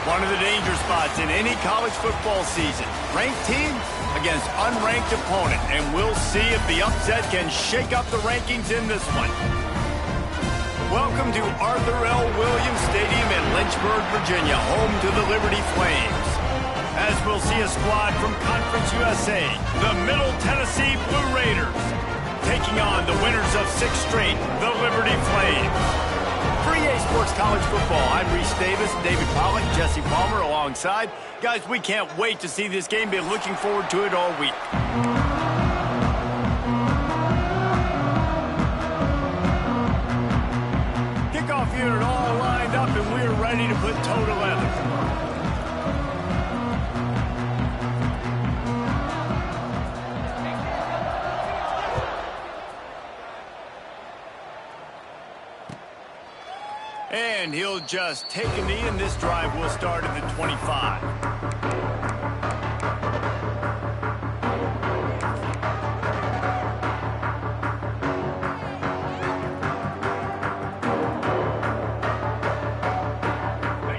One of the danger spots in any college football season. Ranked team against unranked opponent. And we'll see if the upset can shake up the rankings in this one. Welcome to Arthur L. Williams Stadium in Lynchburg, Virginia, home to the Liberty Flames. As we'll see a squad from Conference USA, the Middle Tennessee Blue Raiders, taking on the winners of 6 straight, the Liberty Flames. For EA Sports College Football, I'm Reese Davis, David Pollack, Jesse Palmer alongside. Guys, we can't wait to see this game. Been looking forward to it all week. Kickoff unit all lined up, and we're ready to put toe to leather. And he'll just take a knee, and this drive will start at the 25.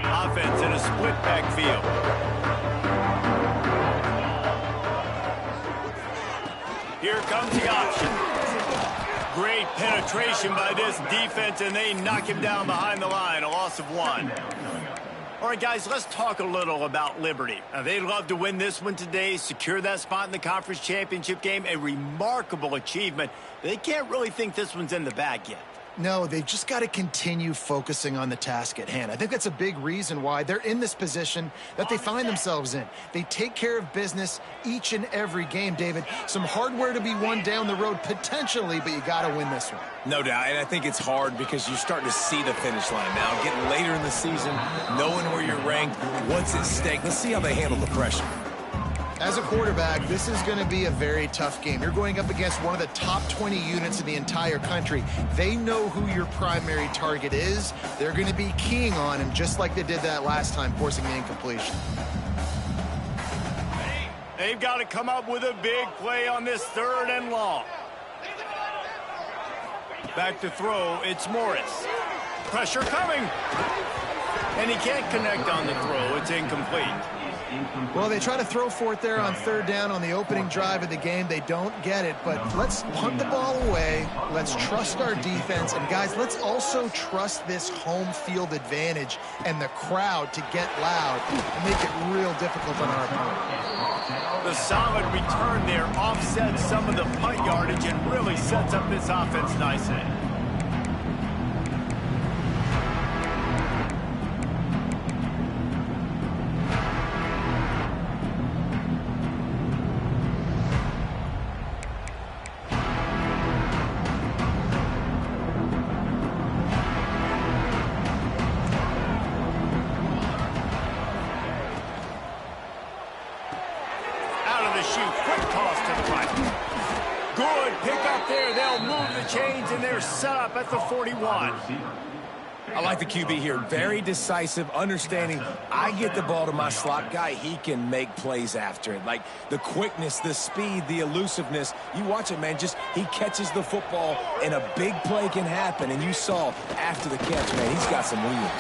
Offense in a split backfield. Here comes the option. Great penetration by this defense, and they knock him down behind the line, a loss of 1. All right, guys, let's talk a little about Liberty. Now, they'd love to win this one today, secure that spot in the conference championship game, a remarkable achievement. They can't really think this one's in the bag yet. No, they've just got to continue focusing on the task at hand. I think that's a big reason why they're in this position that they find themselves in. They take care of business each and every game, David. Some hardware to be won down the road potentially, but you got to win this one. No doubt, and I think it's hard because you're starting to see the finish line now. Getting later in the season, knowing where you're ranked, what's at stake. Let's see how they handle the pressure. As a quarterback, this is going to be a very tough game. You're going up against one of the top 20 units in the entire country. They know who your primary target is. They're going to be keying on him just like they did that last time, forcing the incompletion. They've got to come up with a big play on this 3rd and long. Back to throw, it's Morris. Pressure coming. And he can't connect on the throw. It's incomplete. Well, they try to throw for it there on 3rd down on the opening drive of the game. They don't get it, but let's punt the ball away. Let's trust our defense. And, guys, let's also trust this home field advantage and the crowd to get loud and make it real difficult on our opponent. The solid return there offsets some of the punt yardage and really sets up this offense nicely. Set up at the 41. I like the QB here. Very decisive, understanding. I get the ball to my slot guy, he can make plays after it. Like the quickness, the speed, the elusiveness. You watch it, man. Just he catches the football, and a big play can happen. And you saw after the catch, man, he's got some wheels.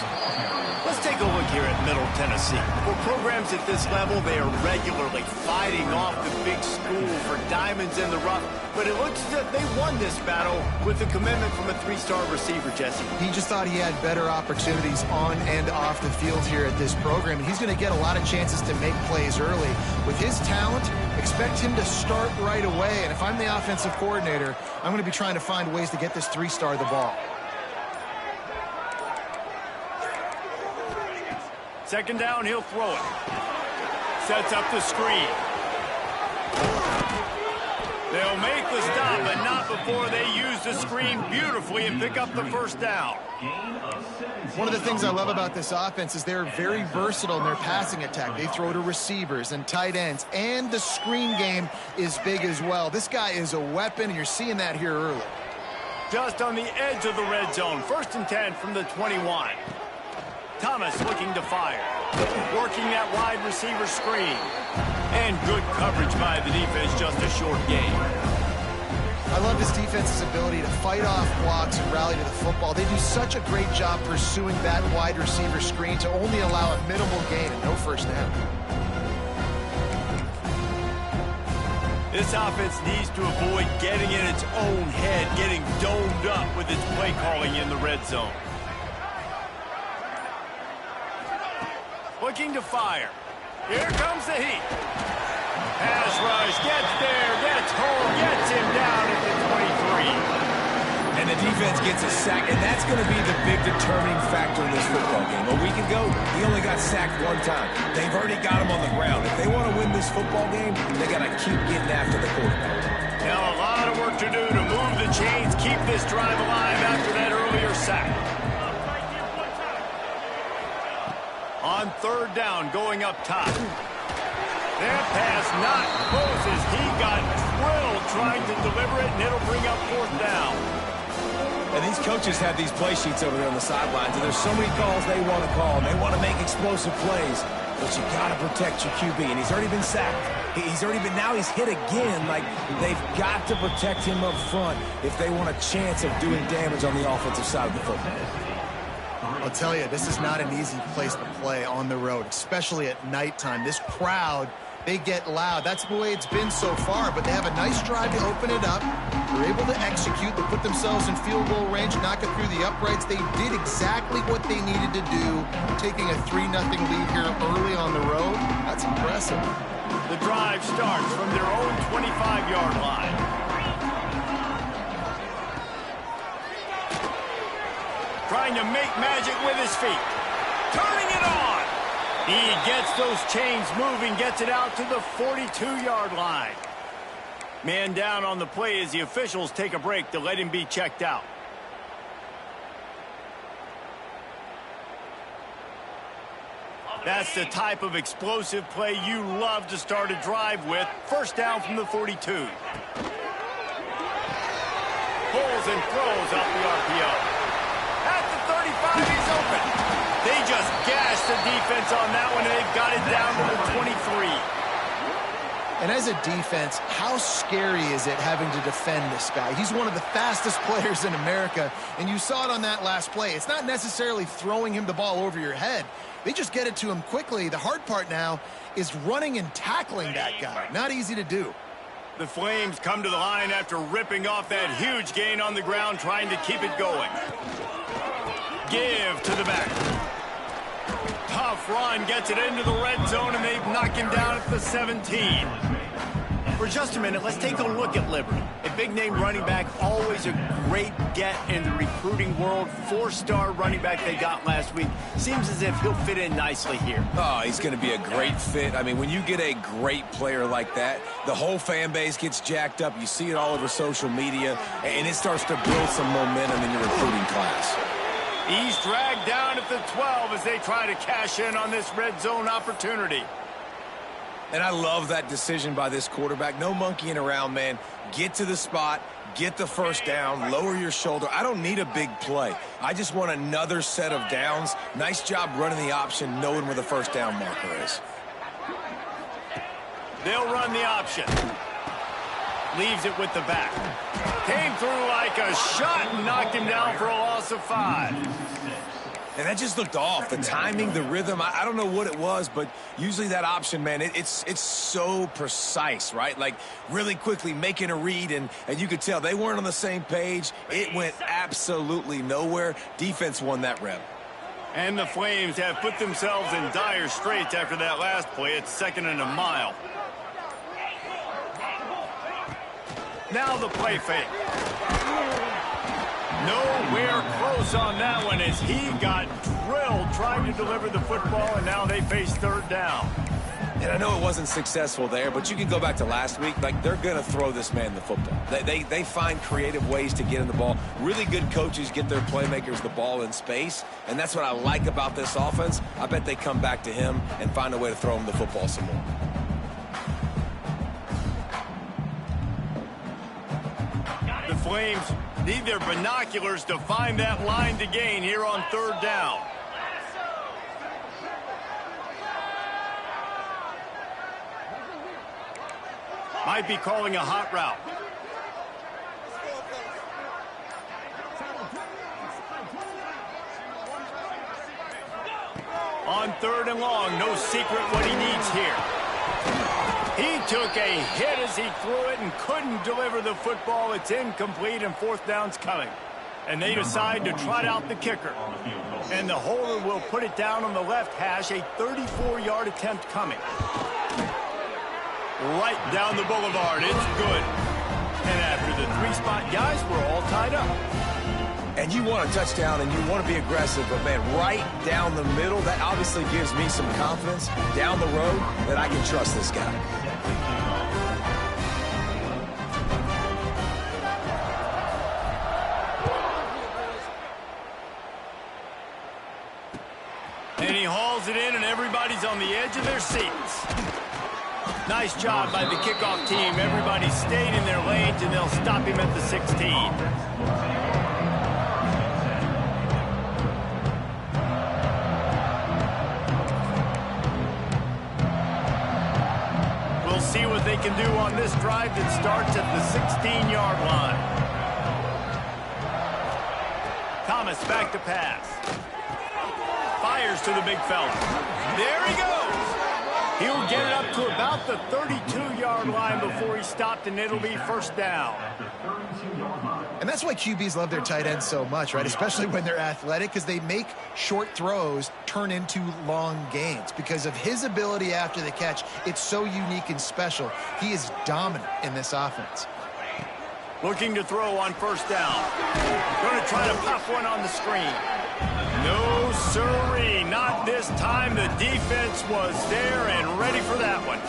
Let's take a look here at Middle Tennessee. For programs at this level, they are regularly fighting off the big school for diamonds in the rough. But it looks as if they won this battle with a commitment from a 3-star receiver, Jesse. He just thought he had better opportunities on and off the field here at this program. And he's going to get a lot of chances to make plays early. With his talent, expect him to start right away. And if I'm the offensive coordinator, I'm going to be trying to find ways to get this 3-star the ball. 2nd down, he'll throw it. Sets up the screen. They'll make the stop, but not before they use the screen beautifully and pick up the 1st down. One of the things I love about this offense is they're very versatile in their passing attack. They throw to receivers and tight ends, and the screen game is big as well. This guy is a weapon, and you're seeing that here early. Just on the edge of the red zone. 1st and 10 from the 21. Thomas looking to fire. Working that wide receiver screen. And good coverage by the defense, just a short gain. I love this defense's ability to fight off blocks and rally to the football. They do such a great job pursuing that wide receiver screen to only allow a minimal gain and no first down. This offense needs to avoid getting in its own head, getting domed up with its play calling in the red zone. Looking to fire. Here comes the heat. Pass rush, gets there, gets home, gets him down at the 23. And the defense gets a sack, and that's going to be the big determining factor in this football game. A week ago, he only got sacked one time. They've already got him on the ground. If they want to win this football game, they got to keep getting after the quarterback. Now a lot of work to do to move the chains, keep this drive alive after that earlier sack. On third down, going up top. That pass not close as he got drilled trying to deliver it, and it'll bring up fourth down. And these coaches have these play sheets over there on the sidelines, and there's so many calls they want to call, and they want to make explosive plays, but you got to protect your QB, and he's already been sacked. Now he's hit again. Like, they've got to protect him up front if they want a chance of doing damage on the offensive side of the football. I'll tell you, this is not an easy place to play on the road, especially at nighttime. This crowd, they get loud. That's the way it's been so far, but they have a nice drive to open it up. They're able to execute. They put themselves in field goal range, knock it through the uprights. They did exactly what they needed to do, taking a 3-0 lead here early on the road. That's impressive. The drive starts from their own 25-yard line. Trying to make magic with his feet. Turning it on. He gets those chains moving, gets it out to the 42-yard line. Man down on the play as the officials take a break to let him be checked out. That's the type of explosive play you love to start a drive with. First down from the 42. Pulls and throws off the RPO. At the 35, he's open. They just gashed the defense on that one, and they've got it down to the 23. And as a defense, how scary is it having to defend this guy? He's one of the fastest players in America, and you saw it on that last play. It's not necessarily throwing him the ball over your head. They just get it to him quickly. The hard part now is running and tackling that guy. Not easy to do. The Flames come to the line after ripping off that huge gain on the ground, trying to keep it going. Give to the back. Tough run, gets it into the red zone, and they've knocked him down at the 17. For just a minute, let's take a look at Liberty. A big-name running back, always a great get in the recruiting world. 4-star running back they got last week. Seems as if he'll fit in nicely here. Oh, he's going to be a great fit. I mean, when you get a great player like that, the whole fan base gets jacked up. You see it all over social media, and it starts to build some momentum in your recruiting class. He's dragged down at the 12 as they try to cash in on this red zone opportunity. And I love that decision by this quarterback. No monkeying around, man. Get to the spot, get the first down, lower your shoulder. I don't need a big play. I just want another set of downs. Nice job running the option, knowing where the first down marker is. They'll run the option. Leaves it with the back. Came through like a shot and knocked him down for a loss of 5. And that just looked off. The timing, the rhythm, I don't know what it was, but usually that option, man, it's so precise, right? Like really quickly making a read, and you could tell they weren't on the same page. It went absolutely nowhere. Defense won that rep. And the Flames have put themselves in dire straits after that last play. It's 2nd and a mile. Now the play fake. Nowhere close on that one as he got drilled trying to deliver the football, and now they face 3rd down. And I know it wasn't successful there, but you can go back to last week. Like, they're going to throw this man the football. They find creative ways to get in the ball. Really good coaches get their playmakers the ball in space, and that's what I like about this offense. I bet they come back to him and find a way to throw him the football some more. The Flames need their binoculars to find that line to gain here on 3rd down. Might be calling a hot route. On 3rd and long, no secret what he needs here. He took a hit as he threw it and couldn't deliver the football. It's incomplete, and 4th down's coming. And they decide to trot out the kicker. And the holder will put it down on the left hash, a 34-yard attempt coming. Right down the boulevard, it's good. And after the 3-spot guys, we're all tied up. And you want a touchdown and you want to be aggressive, but man, right down the middle, that obviously gives me some confidence down the road that I can trust this guy. And he hauls it in, and everybody's on the edge of their seats. Nice job by the kickoff team. Everybody stayed in their lanes, and they'll stop him at the 16. We'll see what they can do on this drive that starts at the 16-yard line. Thomas back to pass. Fires to the big fella. There he goes. He'll get it up to about the 32-yard line before he stopped, and it'll be 1st down. And that's why QBs love their tight ends so much, right? Especially when they're athletic, because they make short throws turn into long gains. Because of his ability after the catch, it's so unique and special. He is dominant in this offense. Looking to throw on 1st down. Going to try to pop one on the screen. No, sirree, not this time. The defense was there and ready for that one.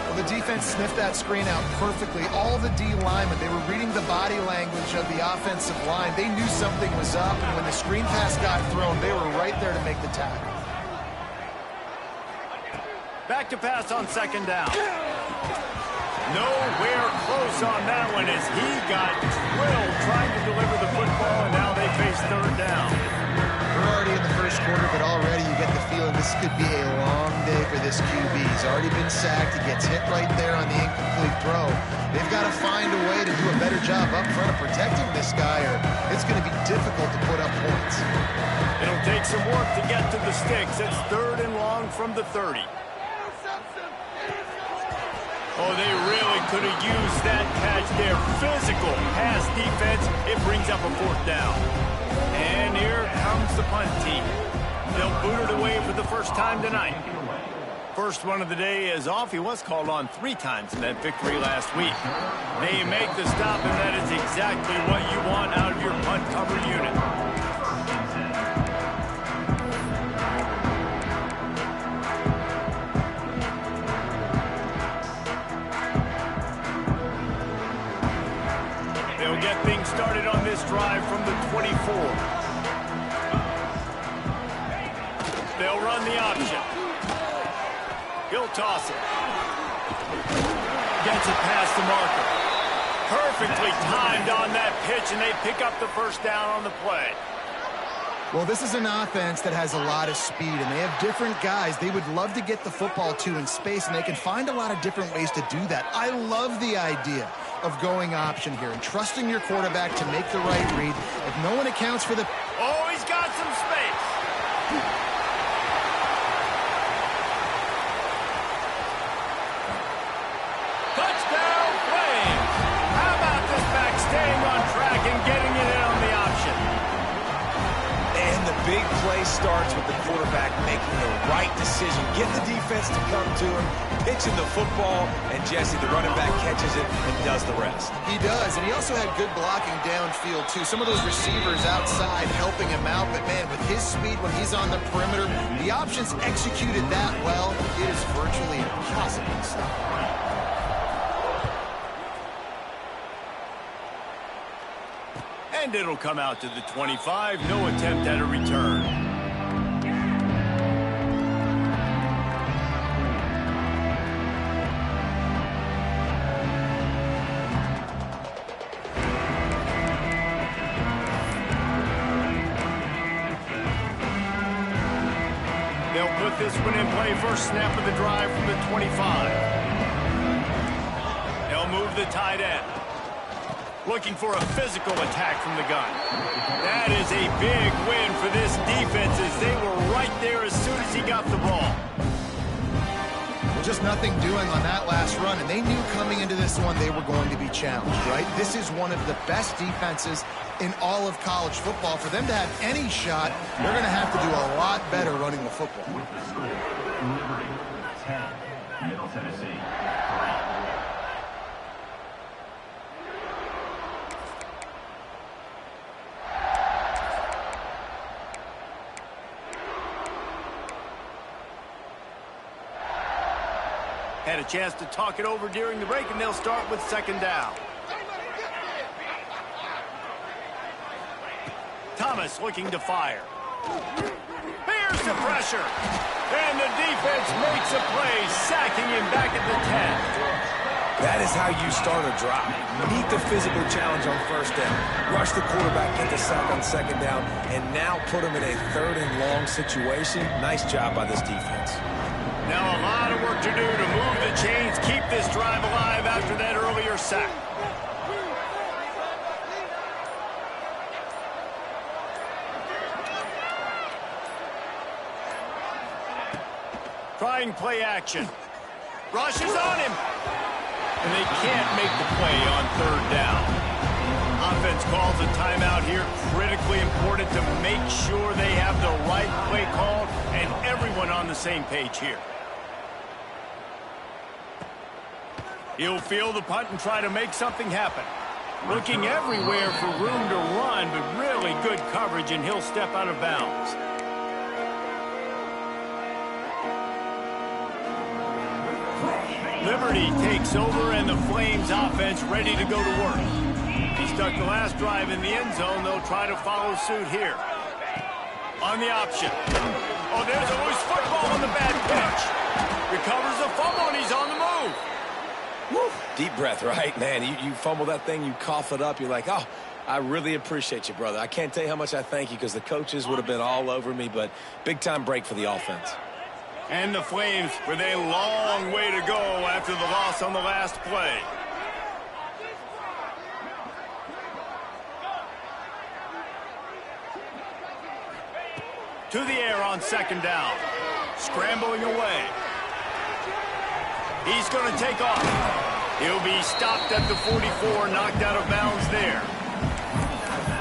Well, the defense sniffed that screen out perfectly. All the D linemen, they were reading the body language of the offensive line. They knew something was up, and when the screen pass got thrown, they were right there to make the tackle. Back to pass on 2nd down. Nowhere close on that one as he got drilled trying to deliver the football, and now they face 3rd down. We're already in the 1st quarter, but already you get the feeling this could be a long day for this QB. He's already been sacked. He gets hit right there on the incomplete throw. They've got to find a way to do a better job up front of protecting this guy, or it's going to be difficult to put up points. It'll take some work to get to the sticks. It's 3rd and long from the 30. Oh, they really could have used that catch there. Physical pass defense. It brings up a 4th down. And here comes the punt team. They'll boot it away for the 1st time tonight. First one of the day is off. He was called on 3 times in that victory last week. They make the stop, and that is exactly what you want out of your punt cover unit. They'll get things started on this drive from the 24. They'll run the option. He'll toss it. Gets it past the marker. Perfectly timed on that pitch, and they pick up the 1st down on the play. Well, this is an offense that has a lot of speed, and they have different guys they would love to get the football to in space, and they can find a lot of different ways to do that. I love the idea of going option here and trusting your quarterback to make the right read. If no one accounts for the... Oh, he's got some space. Touchdown, Flames. How about this back staying on track and getting it in on the option? And the big play starts with the quarterback making the right decision, getting the defense to come to him, pitching the football, and Jesse, the running back, catches it and does the rest. He does, and he also had good blocking downfield, too. Some of those receivers outside helping him out, but, man, with his speed when he's on the perimeter, the options executed that well, it is virtually impossible to stop. And it'll come out to the 25. No attempt at a return. They'll put this one in play. First snap of the drive from the 25. They'll move the tight end. looking for a physical attack from the gun. That is a big win for this defense as they were right there as soon as he got the ball. Just nothing doing on that last run, and they knew coming into this one they were going to be challenged, right? This is one of the best defenses in all of college football. For them to have any shot, they're going to have to do a lot better running the football. Liberty, 10, Middle Tennessee, 3. Had a chance to talk it over during the break, and they'll start with second down. Thomas looking to fire. Here's the pressure. And the defense makes a play, sacking him back at the 10. That is how you start a drive. Meet the physical challenge on first down. Rush the quarterback, get the sack on second down, and now put him in a third and long situation. Nice job by this defense. Now a lot of work to do to move the chains, keep this drive alive after that earlier sack. Trying play action. Rushes on him. And they can't make the play on third down. Offense calls a timeout here. Critically important to make sure they have the right play called and everyone on the same page here. He'll field the punt and try to make something happen. Looking everywhere for room to run, but really good coverage, and he'll step out of bounds. Liberty takes over, and the Flames offense ready to go to work. He stuck the last drive in the end zone. They'll try to follow suit here. On the option. Oh, there's a loose football on the bad pitch. Recovers the fumble, and he's on the move. Woo. Deep breath, right? Man, you fumble that thing, you cough it up, you're like, oh, I really appreciate you, brother. I can't tell you how much I thank you because the coaches would have been all over me, but big-time break for the offense. And the Flames with a long way to go after the loss on the last play. To the air on second down. Scrambling away. He's going to take off. He'll be stopped at the 44, knocked out of bounds there.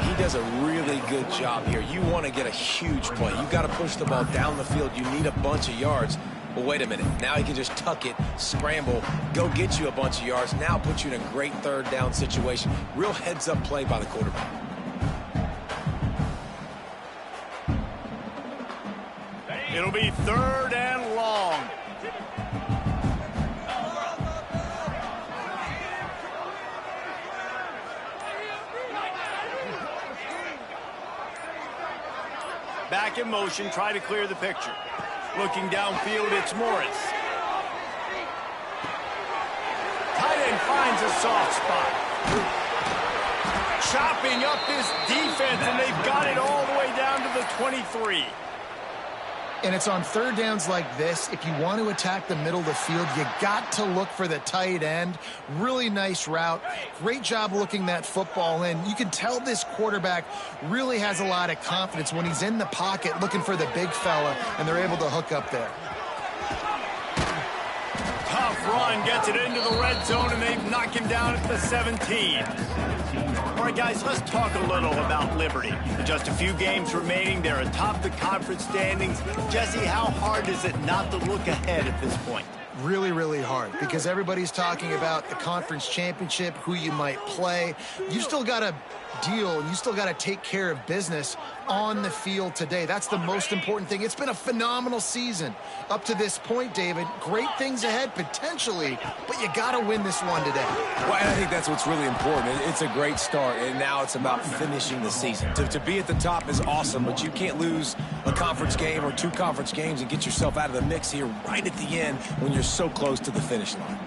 He does a really good job here. You want to get a huge play. You've got to push the ball down the field. You need a bunch of yards. But wait a minute. Now he can just tuck it, scramble, go get you a bunch of yards. Now put you in a great third down situation. Real heads-up play by the quarterback. It'll be third and long. Back in motion, try to clear the picture. Looking downfield, it's Morris. Tight end finds a soft spot. Chopping up this defense, and they've got it all the way down to the 23. And it's on third downs like this. If you want to attack the middle of the field, you got to look for the tight end. Really nice route. Great job looking that football in. You can tell this quarterback really has a lot of confidence when he's in the pocket looking for the big fella, and they're able to hook up there. Tough run, gets it into the red zone, and they've knocked him down at the 17. All right, guys, let's talk a little about Liberty. With just a few games remaining, they're atop the conference standings. Jesse, how hard is it not to look ahead at this point? Really, really hard because everybody's talking about the conference championship, who you might play. You still got to deal, and you still got to take care of business on the field today. That's the most important thing. It's been a phenomenal season up to this point, David. Great things ahead potentially, but you got to win this one today. Well, and I think that's what's really important. It's a great start, and now it's about finishing the season. To be at the top is awesome, but you can't lose a conference game or two conference games and get yourself out of the mix here right at the end when you're so close to the finish line.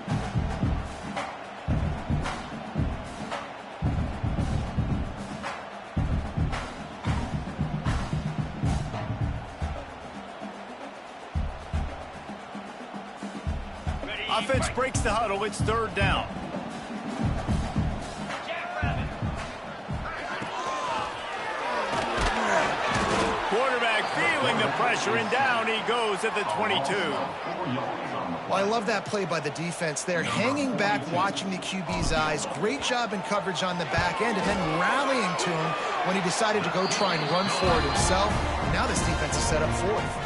Offense breaks the huddle. It's third down. feeling the pressure, and down he goes at the 22. Well, I love that play by the defense there. Hanging back, watching the QB's eyes. Great job in coverage on the back end, and then rallying to him when he decided to go try and run for it himself. And now this defense is set up fourth.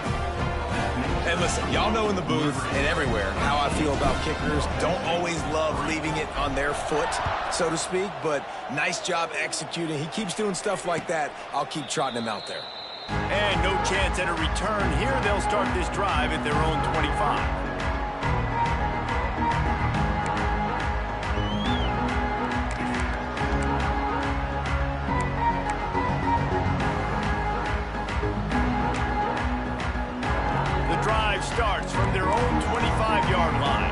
And listen, y'all know in the booth and everywhere how I feel about kickers. Don't always love leaving it on their foot, so to speak, but nice job executing. He keeps doing stuff like that. I'll keep trotting him out there. And no chance at a return here. They'll start this drive at their own 25. Starts from their own 25-yard line.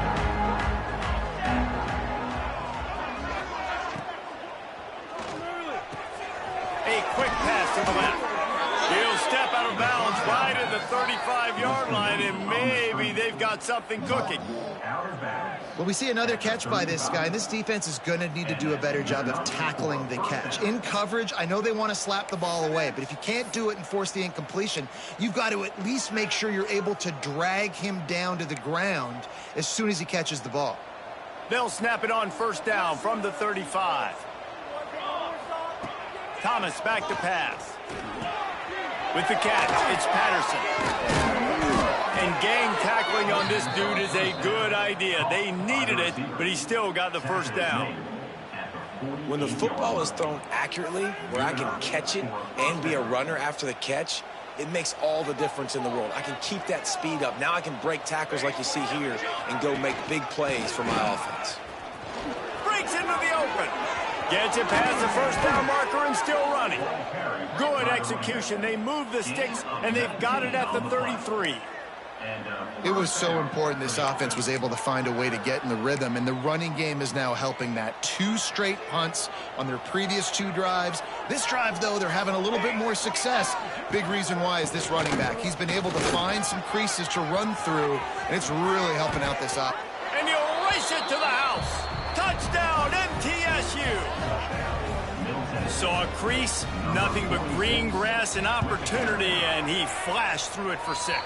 A quick pass to the left. He'll step out of bounds right at the 35-yard line, and maybe they've got something cooking. Well, we see another catch by this guy. This defense is going to need to do a better job of tackling the catch. In coverage, I know they want to slap the ball away, but if you can't do it and force the incompletion, you've got to at least make sure you're able to drag him down to the ground as soon as he catches the ball. They'll snap it on first down from the 35. Thomas back to pass. With the catch, it's Patterson. And gang tackling on this dude is a good idea. They needed it, but he still got the first down. When the football is thrown accurately, where I can catch it and be a runner after the catch, it makes all the difference in the world. I can keep that speed up. Now I can break tackles like you see here and go make big plays for my offense. Breaks into the open. Gets it past the first down marker and still running. Good execution. They move the sticks, and they've got it at the 33. It was so important this offense was able to find a way to get in the rhythm, and the running game is now helping that. 2 straight punts on their previous 2 drives. This drive, though, they're having a little bit more success. Big reason why is this running back. He's been able to find some creases to run through, and it's really helping out this op. And he'll race it to the house. Touchdown, MTSU. Saw a crease, nothing but green grass and opportunity, and he flashed through it for 6.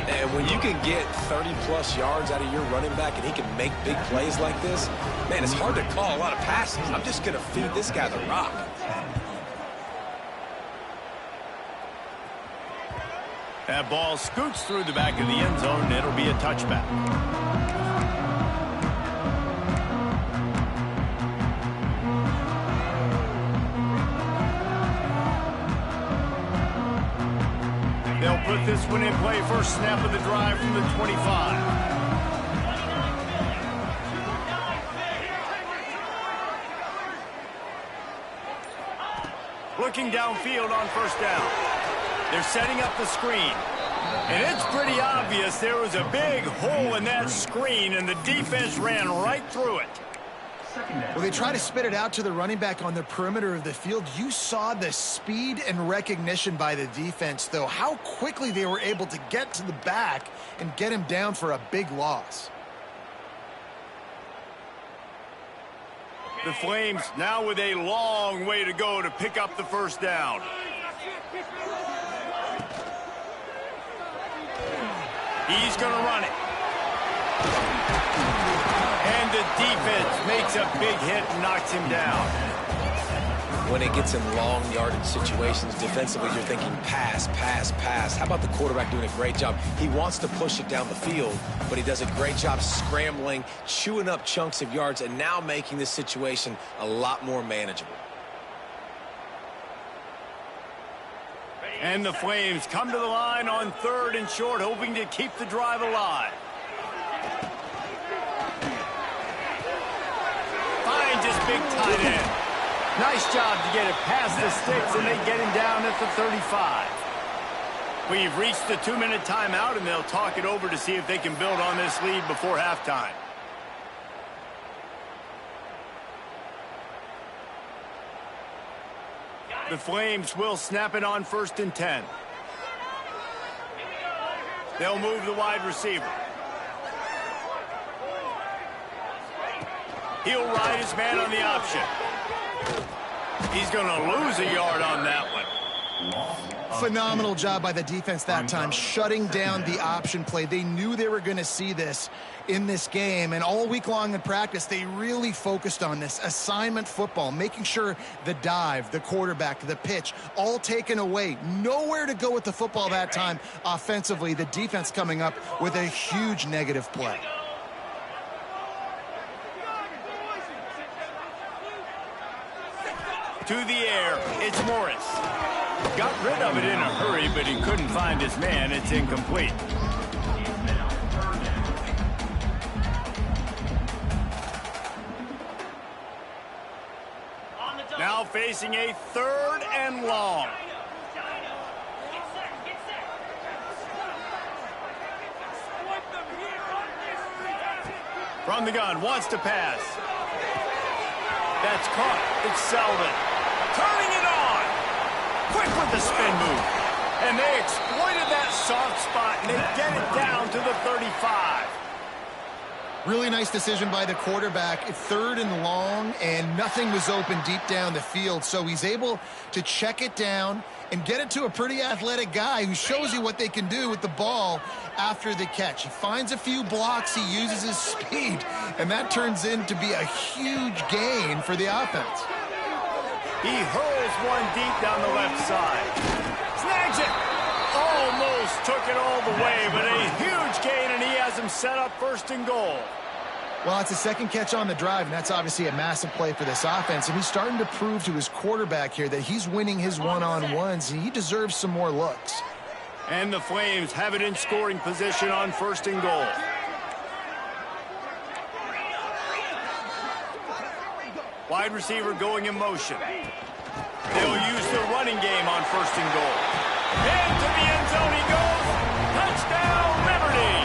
And when you can get 30-plus yards out of your running back and he can make big plays like this, man, it's hard to call a lot of passes. I'm just going to feed this guy the rock. That ball scoots through the back of the end zone, and it'll be a touchback. They'll put this one in play. First snap of the drive from the 25. Looking downfield on first down. They're setting up the screen. And it's pretty obvious there was a big hole in that screen, and the defense ran right through it. Well, they try to spit it out to the running back on the perimeter of the field. You saw the speed and recognition by the defense, though, how quickly they were able to get to the back and get him down for a big loss. The Flames now with a long way to go to pick up the first down. He's going to run it. And the defense makes a big hit and knocks him down. When it gets in long yardage situations, defensively, you're thinking pass, pass, pass. How about the quarterback doing a great job? He wants to push it down the field, but he does a great job scrambling, chewing up chunks of yards, and now making this situation a lot more manageable. And the Flames come to the line on 3rd and short, hoping to keep the drive alive. Finds his big tight end. Nice job to get it past the sticks, and they get him down at the 35. We've reached the 2-minute timeout, and they'll talk it over to see if they can build on this lead before halftime. The Flames will snap it on 1st and 10. They'll move the wide receiver. He'll ride his man on the option. He's going to lose a yard on that one. Phenomenal job by the defense that time, shutting down the option play. They knew they were going to see this in this game, and all week long in practice, they really focused on this assignment football, making sure the dive, the quarterback, the pitch, all taken away. Nowhere to go with the football that time offensively. The defense coming up with a huge negative play. To the air, it's Morris. Got rid of it in a hurry, but he couldn't find his man. It's incomplete. Now facing a 3rd and long. From the gun, wants to pass. That's caught. It's Selden. Turning it on. Quick with the spin move. And they exploited that soft spot, and they get it down to the 35. Really nice decision by the quarterback. 3rd and long, and nothing was open deep down the field. So he's able to check it down and get it to a pretty athletic guy who shows you what they can do with the ball after the catch. He finds a few blocks, he uses his speed, and that turns into be a huge gain for the offense. He hurls one deep down the left side. Snags it. Almost took it all the way, but a huge gain, and he has him set up 1st and goal. Well, it's a 2nd catch on the drive, and that's obviously a massive play for this offense. And he's starting to prove to his quarterback here that he's winning his one-on-ones, and he deserves some more looks. And the Flames have it in scoring position on 1st and goal. Wide receiver going in motion. They'll use the running game on 1st and goal. Into the end zone he goes. Touchdown, Liberty.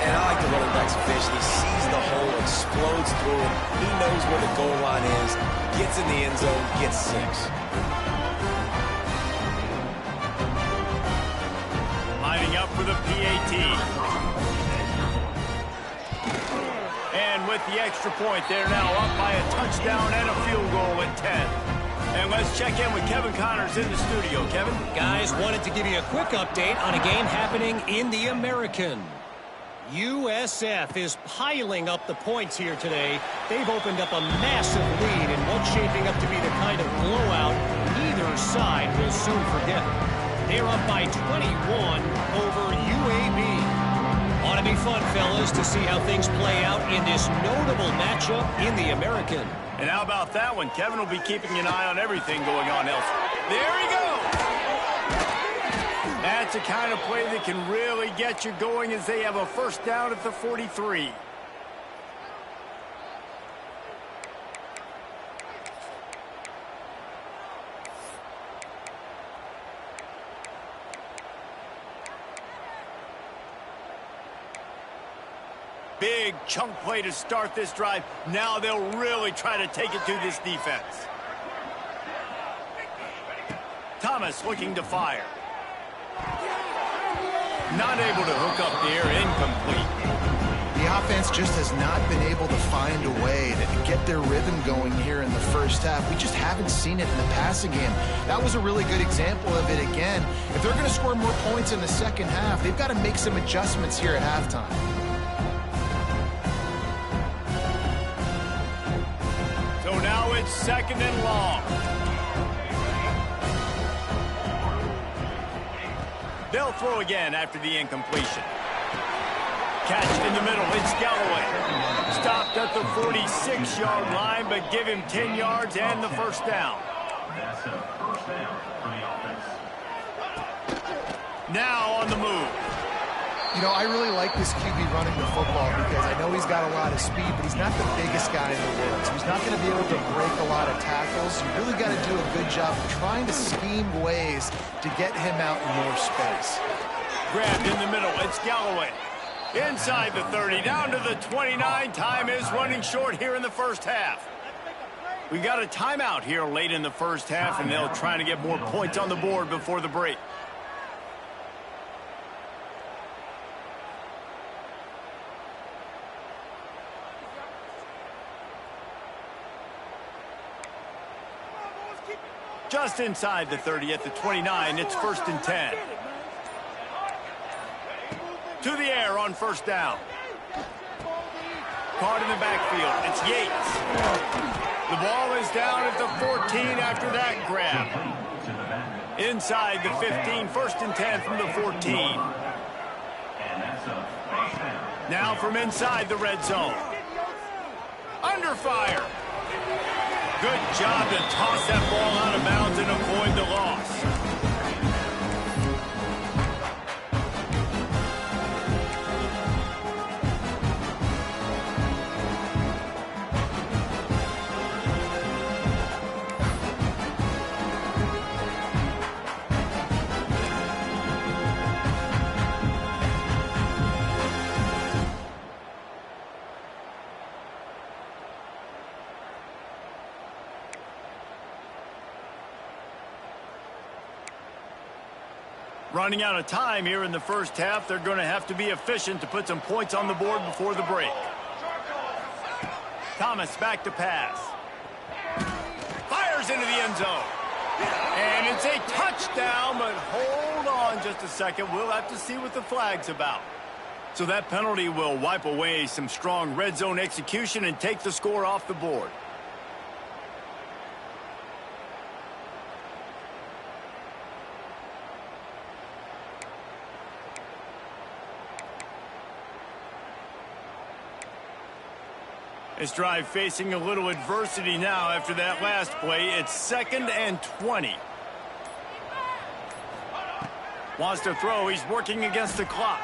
And I like the running back's vision. He sees the hole, explodes through it. He knows where the goal line is, gets in the end zone, gets 6. Lining up for the PAT. And with the extra point, they're now up by a touchdown and a field goal at 10. And let's check in with Kevin Connors in the studio. Kevin? Guys, wanted to give you a quick update on a game happening in the American. USF is piling up the points here today. They've opened up a massive lead in what's shaping up to be the kind of blowout neither side will soon forget. They're up by 21 over UAB. Ought to be fun, fellas, to see how things play out in this notable matchup in the American. And how about that one? Kevin will be keeping an eye on everything going on elsewhere. There he goes! That's the kind of play that can really get you going as they have a 1st down at the 43. Big chunk play to start this drive. Now they'll really try to take it to this defense. Thomas looking to fire. Not able to hook up there, incomplete. The offense just has not been able to find a way to get their rhythm going here in the 1st half. We just haven't seen it in the passing game. That was a really good example of it again. If they're going to score more points in the 2nd half, they've got to make some adjustments here at halftime. So now it's 2nd and long. They'll throw again after the incompletion. Catch in the middle. It's Galloway. Stopped at the 46-yard line, but give him 10 yards and the 1st down. That's a 1st down for the offense. Now on the move. You know, I really like this QB running the football because I know he's got a lot of speed, but he's not the biggest guy in the world. So he's not going to be able to break a lot of tackles. You really got to do a good job of trying to scheme ways to get him out in more space. Grabbed in the middle. It's Galloway. Inside the 30, down to the 29. Time is running short here in the 1st half. We got a timeout here late in the 1st half, and they'll try to get more points on the board before the break. Just inside the 30 at the 29, it's 1st and 10. To the air on 1st down. Caught in the backfield. It's Yates. The ball is down at the 14 after that grab. Inside the 15, 1st and 10 from the 14. Now from inside the red zone. Under fire. Good job to toss that ball out of bounds and avoid the loss. Running out of time here in the first half. They're going to have to be efficient to put some points on the board before the break. Thomas back to pass. Fires into the end zone. And it's a touchdown, but hold on just a second. We'll have to see what the flag's about. So that penalty will wipe away some strong red zone execution and take the score off the board. This drive facing a little adversity now after that last play. It's 2nd and 20. Wants to throw. He's working against the clock.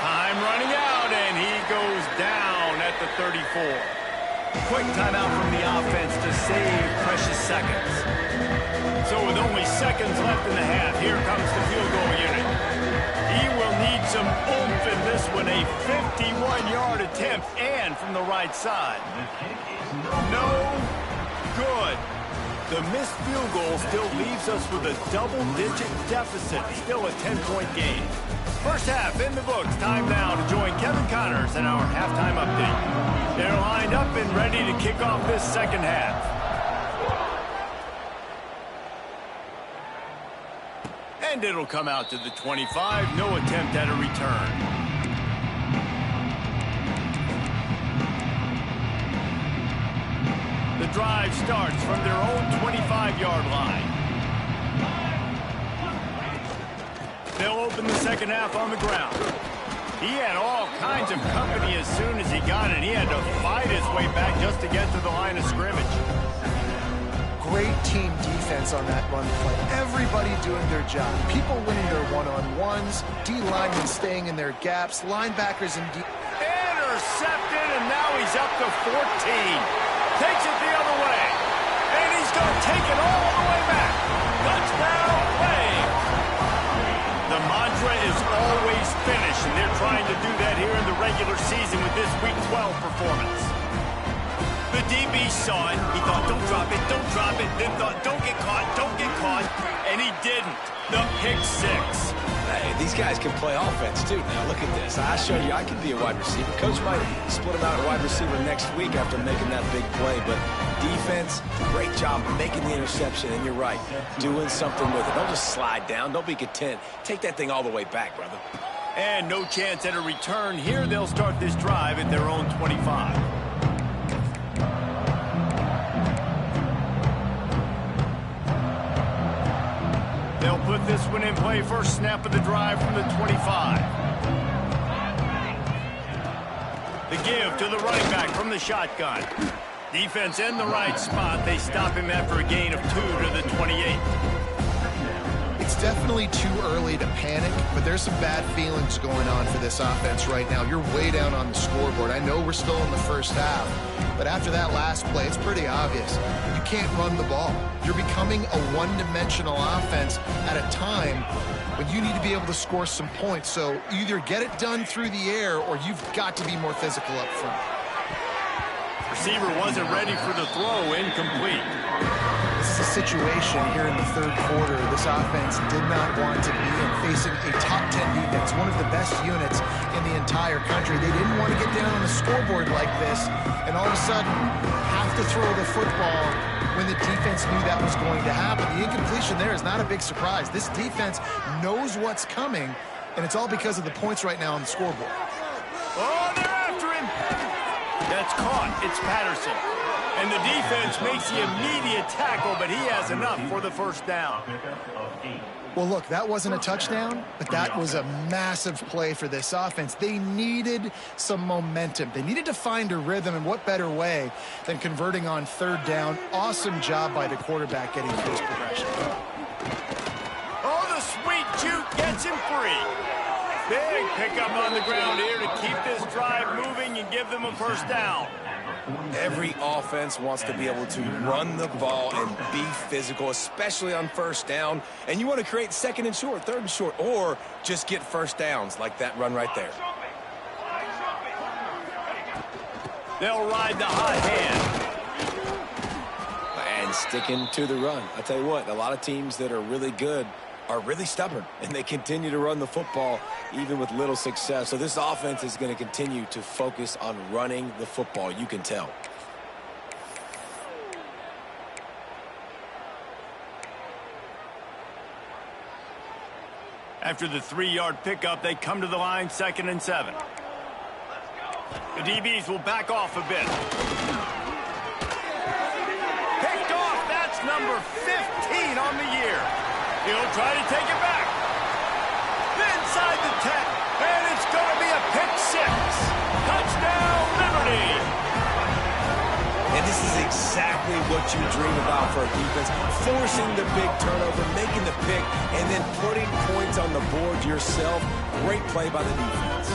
Time running out, and he goes down at the 34. Quick timeout from the offense to save precious seconds. So with only seconds left in the half, here comes the field goal unit. He will need some oomph in this one. A 51-yard attempt, and from the right side. No good. The missed field goal still leaves us with a double-digit deficit. Still a 10-point game. First half in the books. Time now to join Kevin Connors in our halftime update. They're lined up and ready to kick off this second half. And it'll come out to the 25. No attempt at a return. The drive starts from their own 25-yard line. They'll open the second half on the ground. He had all kinds of company as soon as he got it. He had to fight his way back just to get to the line of scrimmage. Great team defense on that run play. Everybody doing their job. People winning their one-on-ones, D-linemen staying in their gaps, linebackers and intercepted, and now he's up to 14. Takes it the other way. And he's going to take it all the way back. Touchdown play. The mantra is always finish, and they're trying to do that here in the regular season with this Week 12 performance. The DB saw it. He thought, don't drop it, don't drop it. Then thought, don't get caught, and he didn't. The pick six. Hey, these guys can play offense, too. Now, look at this. I showed you I could be a wide receiver. Coach might split him out at wide receiver next week after making that big play. But defense, great job making the interception. And you're right, doing something with it. Don't just slide down. Don't be content. Take that thing all the way back, brother. And no chance at a return here. They'll start this drive at their own 25. They'll put this one in play. First snap of the drive from the 25. The give to the running back from the shotgun. Defense in the right spot. They stop him after a gain of 2 to the 28. It's definitely too early to panic, but there's some bad feelings going on for this offense right now. You're way down on the scoreboard. I know we're still in the first half, but after that last play, it's pretty obvious. You can't run the ball. You're becoming a one-dimensional offense at a time when you need to be able to score some points. So either get it done through the air or you've got to be more physical up front. Receiver wasn't ready for the throw. Incomplete. This is a situation here in the third quarter this offense did not want to be in, facing a top 10 defense, one of the best units in the entire country. They didn't want to get down on the scoreboard like this and all of a sudden have to throw the football when the defense knew that was going to happen. The incompletion there is not a big surprise. This defense knows what's coming, and it's all because of the points right now on the scoreboard. Oh, they're after him. That's caught. It's Patterson. And the defense makes the immediate tackle, but he has enough for the first down. Well, look, that wasn't a touchdown, but that was a massive play for this offense. They needed some momentum. They needed to find a rhythm, and what better way than converting on third down. Awesome job by the quarterback getting first progression. Oh, the sweet juke gets him free. Big pickup on the ground here to keep this drive moving and give them a first down. Every offense wants to be able to run the ball and be physical, especially on first down. And you want to create second and short, third and short, or just get first downs like that run right there. They'll ride the hot hand. And sticking to the run. I'll tell you what, a lot of teams that are really good are really stubborn, and they continue to run the football even with little success. So this offense is going to continue to focus on running the football. You can tell. After the 3-yard pickup, they come to the line, 2nd and 7. The DBs will back off a bit. Picked off, that's number 15 on the year. He'll try to take it back. Inside the 10, and it's going to be a pick 6. Touchdown, Liberty. And this is exactly what you dream about for a defense. Forcing the big turnover, making the pick, and then putting points on the board yourself. Great play by the defense.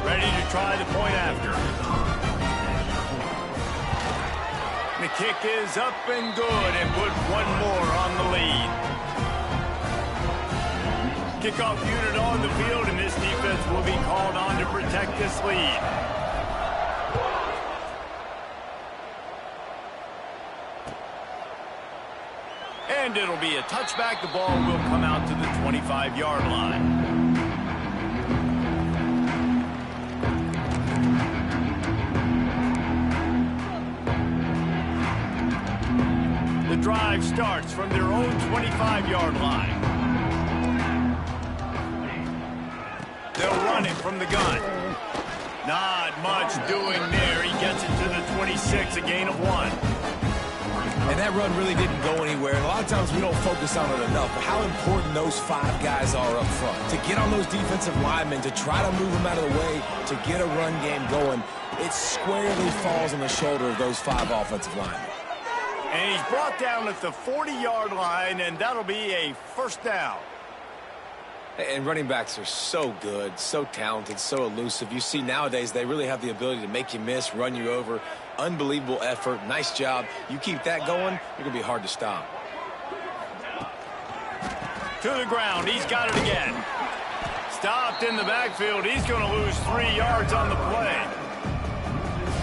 Ready to try the point after. The kick is up and good, and put one more on the lead. Kickoff unit on the field, and this defense will be called on to protect this lead. And it'll be a touchback. The ball will come out to the 25-yard line. The drive starts from their own 25-yard line. They'll run it from the gun. Not much doing there. He gets it to the 26, a gain of 1. And that run really didn't go anywhere. And a lot of times we don't focus on it enough. But how important those 5 guys are up front. To get on those defensive linemen, to try to move them out of the way, to get a run game going, it squarely falls on the shoulder of those 5 offensive linemen. And he's brought down at the 40-yard line, and that'll be a first down. And running backs are so good, so talented, so elusive. You see nowadays they really have the ability to make you miss, run you over. Unbelievable effort. Nice job. You keep that going, you're going to be hard to stop. To the ground. He's got it again. Stopped in the backfield. He's going to lose 3 yards on the play.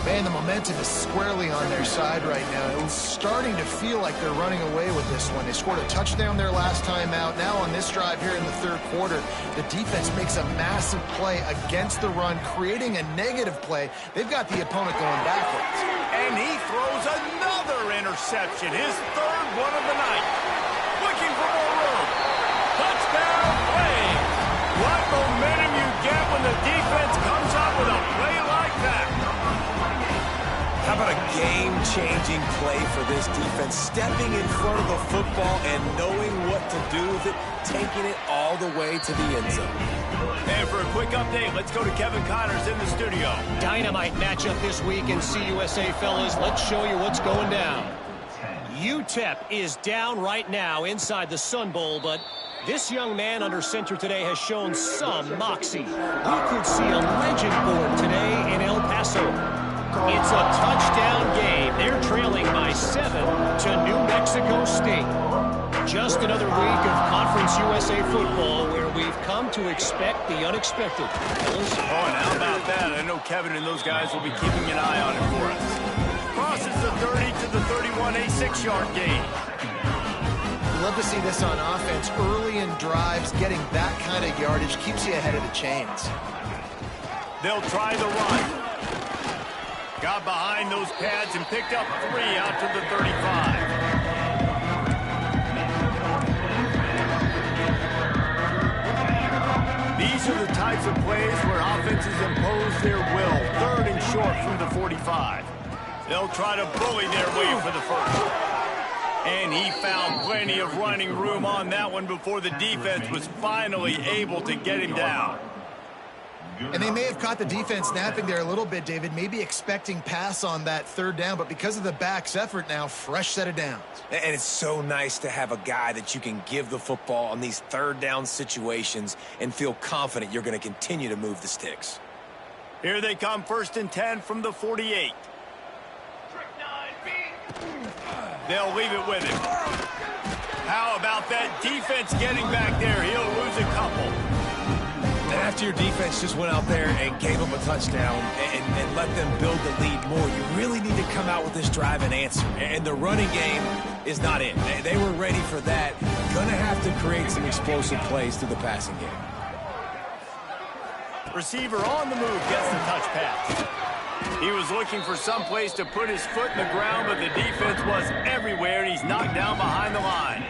Man, the momentum is squarely on their side right now. It was starting to feel like they're running away with this one. They scored a touchdown their last time out. Now on this drive here in the third quarter, the defense makes a massive play against the run, creating a negative play. They've got the opponent going backwards. And he throws another interception, his 3rd one of the night. Looking for more room. Touchdown play. What momentum you get when the defense comes up with a play like that. How about a game-changing play for this defense? Stepping in front of the football and knowing what to do with it, taking it all the way to the end zone. And for a quick update, let's go to Kevin Connors in the studio. Dynamite matchup this week in CUSA, fellas. Let's show you what's going down. UTEP is down right now inside the Sun Bowl, but this young man under center today has shown some moxie. We could see a legend born today in El Paso. It's a touchdown game. They're trailing by 7 to New Mexico State. Just another week of Conference USA football where we've come to expect the unexpected. Oh, and how about that? I know Kevin and those guys will be keeping an eye on it for us. crosses the 30 to the 31, a 6-yard gain. Love to see this on offense. Early in drives, getting that kind of yardage keeps you ahead of the chains. They'll try the run. Got behind those pads and picked up 3 out to the 35. These are the types of plays where offenses impose their will. 3rd and short from the 45. They'll try to bully their way for the first. And he found plenty of running room on that one before the defense was finally able to get him down. And they may have caught the defense napping there a little bit, David, maybe expecting pass on that 3rd down, but because of the back's effort now, fresh set of downs. And it's so nice to have a guy that you can give the football on these 3rd down situations and feel confident you're going to continue to move the sticks. Here they come, 1st and 10 from the 48. They'll leave it with him. How about that defense getting back there? He'll lose a couple. And after your defense just went out there and gave them a touchdown and let them build the lead more, you really need to come out with this drive and answer. And the running game is not in. They were ready for that. Going to have to create some explosive plays through the passing game. Receiver on the move gets the touch pass. He was looking for some place to put his foot in the ground, but the defense was everywhere, and he's knocked down behind the line.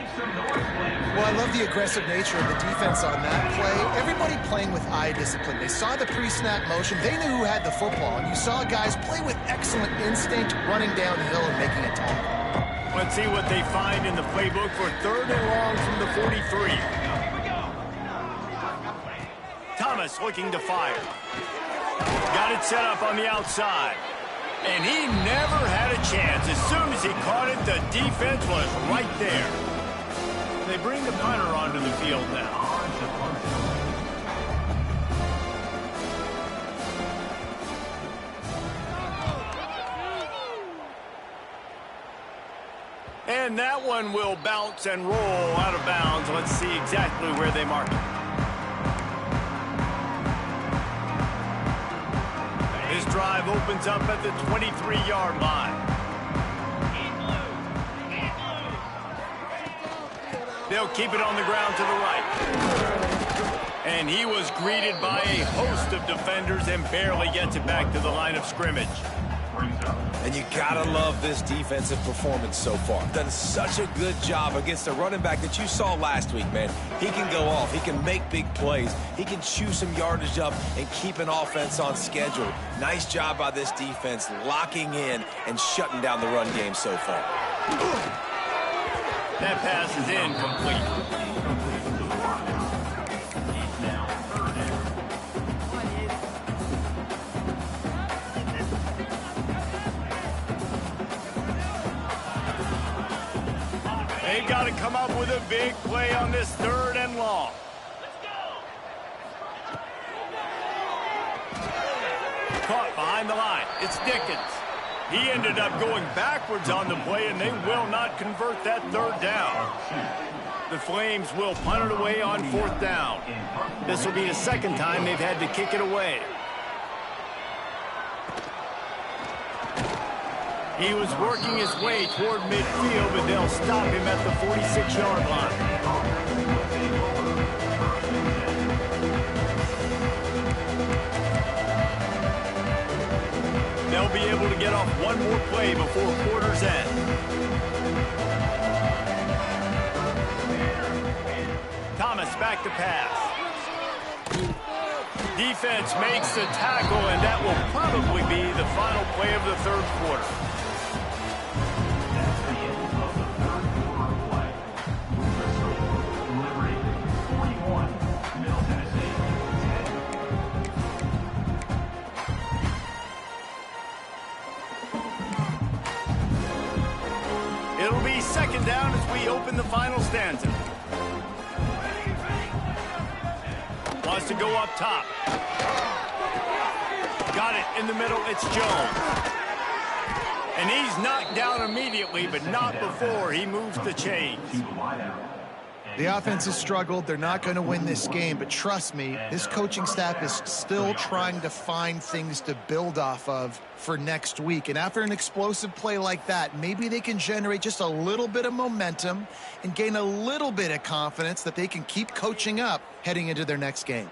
Well, I love the aggressive nature of the defense on that play. Everybody playing with eye discipline. They saw the pre-snap motion. They knew who had the football, and you saw guys play with excellent instinct, running downhill and making a tackle. Let's see what they find in the playbook for 3rd and long from the 43. Thomas looking to fire. Got it set up on the outside. And he never had a chance. As soon as he caught it, the defense was right there. They bring the punter onto the field now. And that one will bounce and roll out of bounds. Let's see exactly where they mark it. This drive opens up at the 23-yard line. They'll keep it on the ground to the right. And he was greeted by a host of defenders and barely gets it back to the line of scrimmage. And you gotta love this defensive performance so far. Done such a good job against a running back that you saw last week, man. He can go off. He can make big plays. He can chew some yardage up and keep an offense on schedule. Nice job by this defense locking in and shutting down the run game so far. That pass is incomplete. They've got to come up with a big play on this 3rd and long. Caught behind the line. It's Dickens. He ended up going backwards on the play, and they will not convert that 3rd down. The Flames will punt it away on 4th down. This will be the 2nd time they've had to kick it away. He was working his way toward midfield, but they'll stop him at the 46-yard line. They'll be able to get off one more play before quarter's end. Thomas back to pass. Defense makes the tackle, and that will probably be the final play of the 3rd quarter. It'll be 2nd down as we open the final stanza. Wants to go up top. Got it in the middle. It's Jones. And he's knocked down immediately, but not before he moves the chains. The offense has struggled. They're not going to win this game, but trust me, this coaching staff is still trying to find things to build off of for next week. And after an explosive play like that, maybe they can generate just a little bit of momentum and gain a little bit of confidence that they can keep coaching up heading into their next game.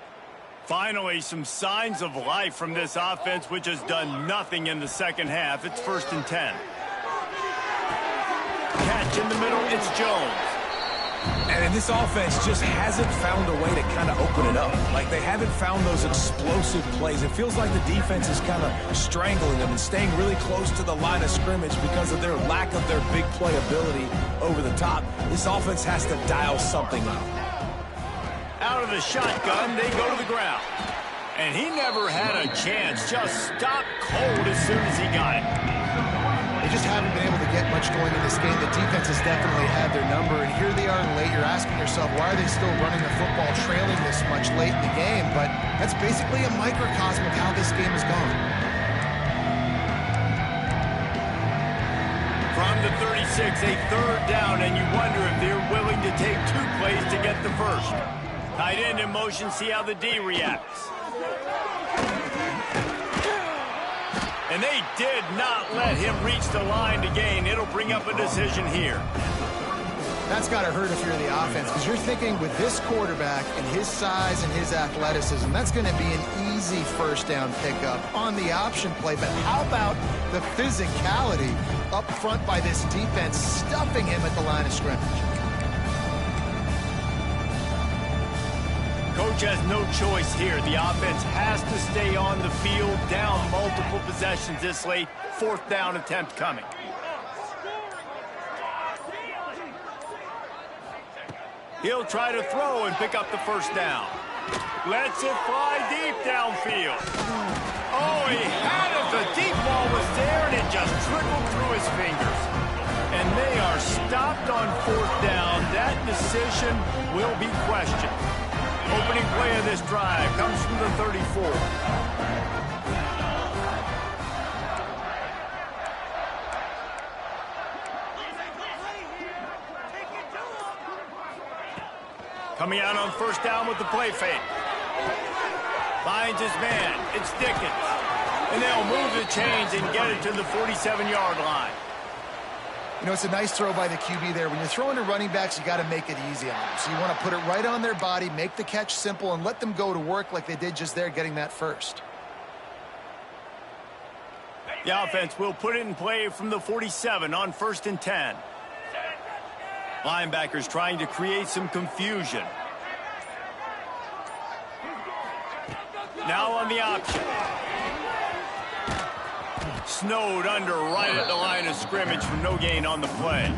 Finally, some signs of life from this offense, which has done nothing in the second half. It's 1st and 10. Catch in the middle, it's Jones. And this offense just hasn't found a way to kind of open it up. Like, they haven't found those explosive plays. It feels like the defense is kind of strangling them and staying really close to the line of scrimmage because of their lack of their big play ability over the top. This offense has to dial something up. Out of the shotgun, they go to the ground. And he never had a chance. Just stopped cold as soon as he got it. They just haven't been able to get much going in this game. The defense has definitely had their number, and here they are late. You're asking yourself, why are they still running the football trailing this much late in the game? But that's basically a microcosm of how this game has gone. From the 36, a 3rd down, and you wonder if they're willing to take 2 plays to get the first. Tight end in motion, see how the D reacts. And they did not let him reach the line to gain. It'll bring up a decision here. That's got to hurt if you're the offense, because you're thinking with this quarterback and his size and his athleticism, that's going to be an easy 1st down pickup on the option play. But how about the physicality up front by this defense, stuffing him at the line of scrimmage? Coach has no choice here. The offense has to stay on the field, down multiple possessions this late. 4th down attempt coming. He'll try to throw and pick up the 1st down. Lets it fly deep downfield. Oh, he had it. The deep ball was there, and it just trickled through his fingers. And they are stopped on 4th down. That decision will be questioned. Opening play of this drive comes from the 34. Coming out on 1st down with the play fake. Finds his man. It's Dickens. And they'll move the chains and get it to the 47-yard line. You know, it's a nice throw by the QB there. When you're throwing to running backs, you got to make it easy on them. So you want to put it right on their body, make the catch simple, and let them go to work like they did just there, getting that first. The offense will put it in play from the 47 on 1st and 10. Linebackers trying to create some confusion. Now on the option. Snowed under right at the line of scrimmage for no gain on the play.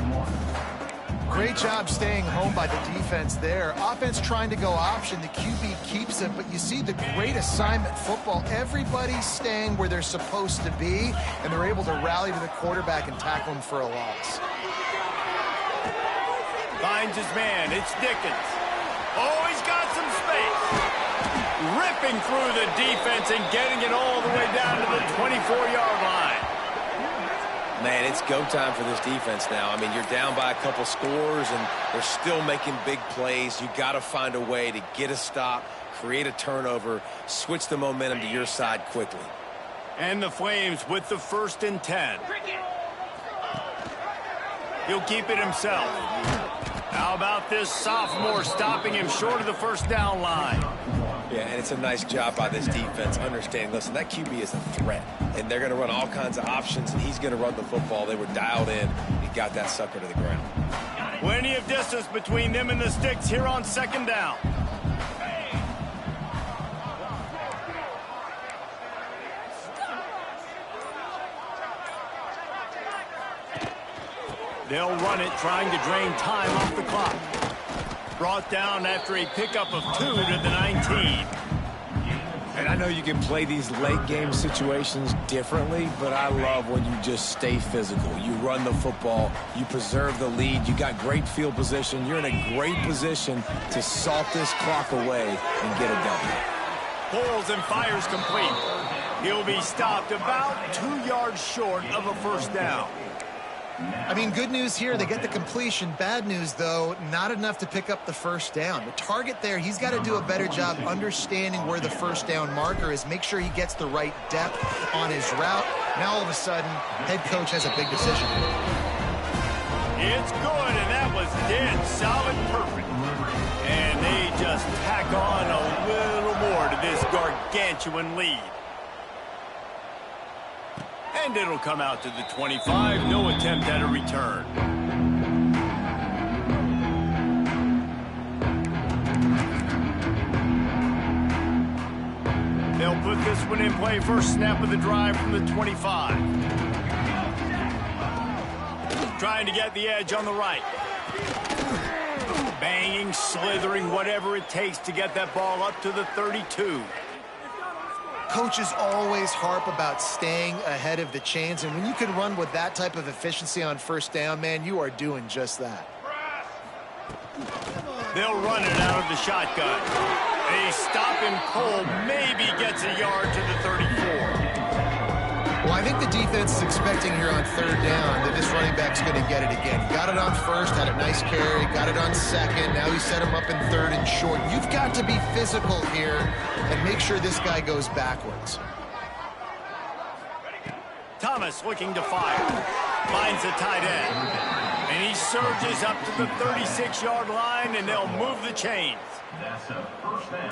Great job staying home by the defense there. Offense trying to go option. The QB keeps it, but you see the great assignment football. Everybody's staying where they're supposed to be, and they're able to rally to the quarterback and tackle him for a loss. Finds his man. It's Dickens. Oh, he's got some space. Ripping through the defense and getting it all the way down to the 24-yard line. Man, it's go time for this defense now. I mean, you're down by a couple scores, and they're still making big plays. You got to find a way to get a stop, create a turnover, switch the momentum to your side quickly. And the Flames with the 1st and 10. He'll keep it himself. How about this sophomore stopping him short of the 1st down line? Yeah, and it's a nice job by this defense understanding, listen, that QB is a threat, and they're going to run all kinds of options, and he's going to run the football. They were dialed in. He got that sucker to the ground. Plenty of distance between them and the sticks here on 2nd down. They'll run it, trying to drain time off the clock. Brought down after a pickup of 2 to the 19. And I know you can play these late game situations differently, but I love when you just stay physical. You run the football, you preserve the lead, you got great field position. You're in a great position to salt this clock away and get a W. Pulls and fires complete. He'll be stopped about 2 yards short of a 1st down. I mean, good news here, they get the completion. Bad news, though, not enough to pick up the first down. The target there, he's got to do a better job understanding where the first down marker is, make sure he gets the right depth on his route. Now, all of a sudden, head coach has a big decision. It's good, and that was dead solid perfect. And they just tack on a little more to this gargantuan lead. And it'll come out to the 25. No attempt at a return. They'll put this one in play. First snap of the drive from the 25. Trying to get the edge on the right. Banging, slithering, whatever it takes to get that ball up to the 32. Coaches always harp about staying ahead of the chains, and when you can run with that type of efficiency on first down, man, you are doing just that. They'll run it out of the shotgun. A stop him cold, maybe gets a yard to the 34. Well, I think the defense is expecting here on third down that this running back's going to get it again. Got it on first, had a nice carry, got it on second. Now he set him up in third and short. You've got to be physical here and make sure this guy goes backwards. Thomas looking to fire. Finds a tight end. And he surges up to the 36-yard line, and they'll move the chains.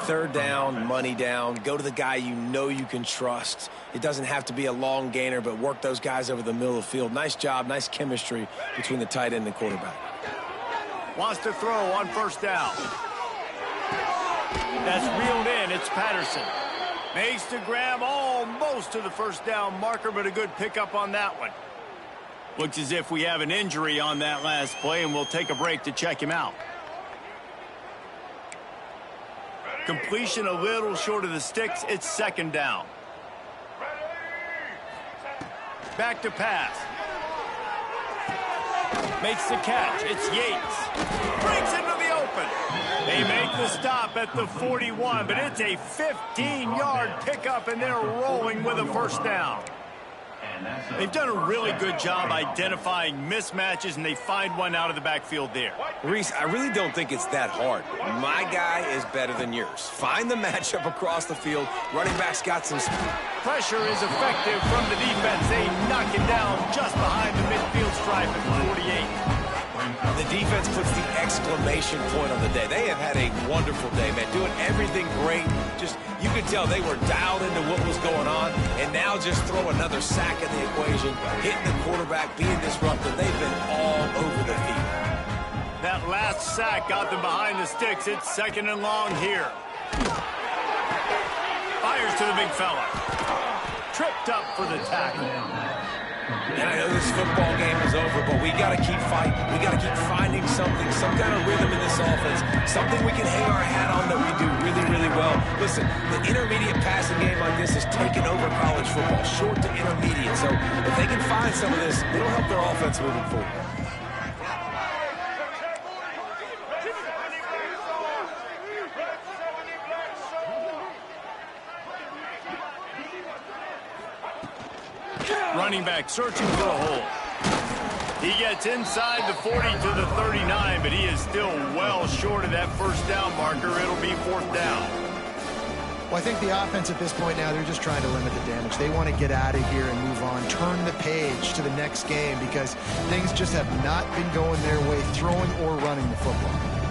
Third down, money down. Go to the guy you know you can trust. It doesn't have to be a long gainer, but work those guys over the middle of the field. Nice job, nice chemistry between the tight end and the quarterback. Wants to throw on first down. That's reeled in. It's Patterson. Makes the grab almost to the first down marker, but a good pickup on that one. Looks as if we have an injury on that last play, and we'll take a break to check him out. Completion a little short of the sticks. It's second down. Back to pass. Makes the catch. It's Yates. Breaks into the open. They make the stop at the 41, but it's a 15-yard pickup, and they're rolling with a first down. They've done a really good job identifying mismatches, and they find one out of the backfield there. Reese, I really don't think it's that hard. My guy is better than yours. Find the matchup across the field. Running back's got some speed. Pressure is effective from the defense. They knock it down just behind the midfield stripe at 48. The defense puts the exclamation point on the day. They have had a wonderful day, man. Doing everything great. Just, you could tell they were dialed into what was going on. And now just throw another sack in the equation. Hitting the quarterback, being disruptive. They've been all over the field. That last sack got them behind the sticks. It's second and long here. Fires to the big fella. Tripped up for the tackle. And I know this football game is over, but we got to keep fighting. We got to keep finding something, some kind of rhythm in this offense, something we can hang our hat on that we do really, really well. Listen, the intermediate passing game like this has taken over college football, short to intermediate. So if they can find some of this, it'll help their offense moving forward. Running back searching for a hole. He gets inside the 40 to the 39, but he is still well short of that first down marker. It'll be fourth down. Well, I think the offense at this point now, they're just trying to limit the damage. They want to get out of here and move on, turn the page to the next game because things just have not been going their way, throwing or running the football.